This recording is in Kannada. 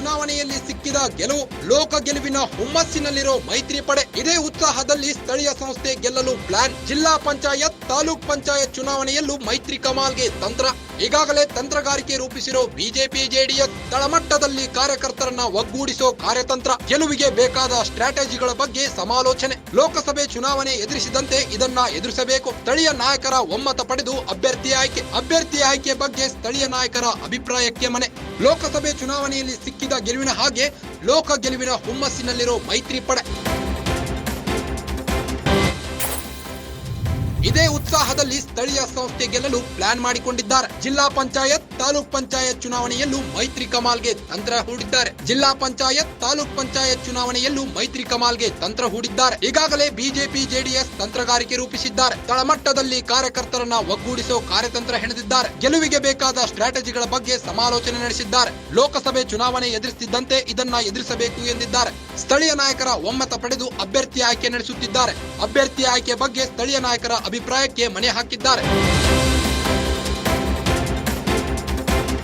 ಚುನಾವಣೆಯಲ್ಲಿ ಸಿಕ್ಕಿದ ಗೆಲುವು, ಲೋಕ ಗೆಲುವಿನ ಹುಮ್ಮಸ್ಸಿನಲ್ಲಿರೋ ಮೈತ್ರಿ ಪಡೆ. ಇದೇ ಉತ್ಸಾಹದಲ್ಲಿ ಸ್ಥಳೀಯ ಸಂಸ್ಥೆ ಗೆಲ್ಲಲು ಪ್ಲಾನ್. ಜಿಲ್ಲಾ ಪಂಚಾಯತ್, ತಾಲೂಕ್ ಪಂಚಾಯತ್ ಚುನಾವಣೆಯಲ್ಲೂ ಮೈತ್ರಿ ಕಮಾಲ್ಗೆ ತಂತ್ರ. ಈಗಾಗಲೇ ತಂತ್ರಗಾರಿಕೆ ರೂಪಿಸಿರೋ ಬಿಜೆಪಿ ಜೆಡಿಎಸ್ ತಳಮಟ್ಟದಲ್ಲಿ ಕಾರ್ಯಕರ್ತರನ್ನ ಒಗ್ಗೂಡಿಸೋ ಕಾರ್ಯತಂತ್ರ. ಗೆಲುವಿಗೆ ಬೇಕಾದ ಸ್ಟ್ರಾಟಜಿಗಳ ಬಗ್ಗೆ ಸಮಾಲೋಚನೆ. ಲೋಕಸಭೆ ಚುನಾವಣೆ ಎದುರಿಸಿದಂತೆ ಇದನ್ನ ಎದುರಿಸಬೇಕು. ಸ್ಥಳೀಯ ನಾಯಕರ ಒಮ್ಮತ ಪಡೆದು ಅಭ್ಯರ್ಥಿ ಆಯ್ಕೆ ಬಗ್ಗೆ ಸ್ಥಳೀಯ ನಾಯಕರ ಅಭಿಪ್ರಾಯಕ್ಕೆ ಮನೆ. ಲೋಕಸಭೆ ಚುನಾವಣೆಯಲ್ಲಿ ಸಿಕ್ಕಿದ ಗೆಲುವಿನ ಹಾಗೆ ಲೋಕ ಗೆಲುವಿನ ಹುಮ್ಮಸ್ಸಿನಲ್ಲಿರೋ ಮೈತ್ರಿ ಪಡೆ. ಇದೇ ಉತ್ಸಾಹದಲ್ಲಿ ಸ್ಥಳೀಯ ಸಂಸ್ಥೆ ಗೆಲ್ಲಲು ಪ್ಲಾನ್ ಮಾಡಿಕೊಂಡಿದ್ದಾರೆ. ಜಿಲ್ಲಾ ಪಂಚಾಯತ್, ತಾಲೂಕ್ ಪಂಚಾಯತ್ ಚುನಾವಣೆಯಲ್ಲೂ ಮೈತ್ರಿ ಕಮಾಲ್ಗೆ ತಂತ್ರ ಹೂಡಿದ್ದಾರೆ. ಜಿಲ್ಲಾ ಪಂಚಾಯತ್, ತಾಲೂಕ್ ಪಂಚಾಯತ್ ಚುನಾವಣೆಯಲ್ಲೂ ಮೈತ್ರಿ ಕಮಾಲ್ಗೆ ತಂತ್ರ ಹೂಡಿದ್ದಾರೆ. ಈಗಾಗಲೇ ಬಿಜೆಪಿ ಜೆಡಿಎಸ್ ತಂತ್ರಗಾರಿಕೆ ರೂಪಿಸಿದ್ದಾರೆ. ತಳಮಟ್ಟದಲ್ಲಿ ಕಾರ್ಯಕರ್ತರನ್ನ ಒಗ್ಗೂಡಿಸೋ ಕಾರ್ಯತಂತ್ರ ಹೆಣೆದಿದ್ದಾರೆ. ಗೆಲುವಿಗೆ ಬೇಕಾದ ಸ್ಟ್ರಾಟಜಿಗಳ ಬಗ್ಗೆ ಸಮಾಲೋಚನೆ ನಡೆಸಿದ್ದಾರೆ. ಲೋಕಸಭೆ ಚುನಾವಣೆ ಎದುರಿಸುತ್ತಿದ್ದಂತೆ ಇದನ್ನ ಎದುರಿಸಬೇಕು ಎಂದಿದ್ದಾರೆ. ಸ್ಥಳೀಯ ನಾಯಕರ ಒಮ್ಮತ ಪಡೆದು ಅಭ್ಯರ್ಥಿ ಆಯ್ಕೆ ನಡೆಸುತ್ತಿದ್ದಾರೆ. ಅಭ್ಯರ್ಥಿ ಆಯ್ಕೆ ಬಗ್ಗೆ ಸ್ಥಳೀಯ ನಾಯಕರ ಅಭಿಪ್ರಾಯಕ್ಕೆ ಮನೆ ಹಾಕಿದ್ದಾರೆ.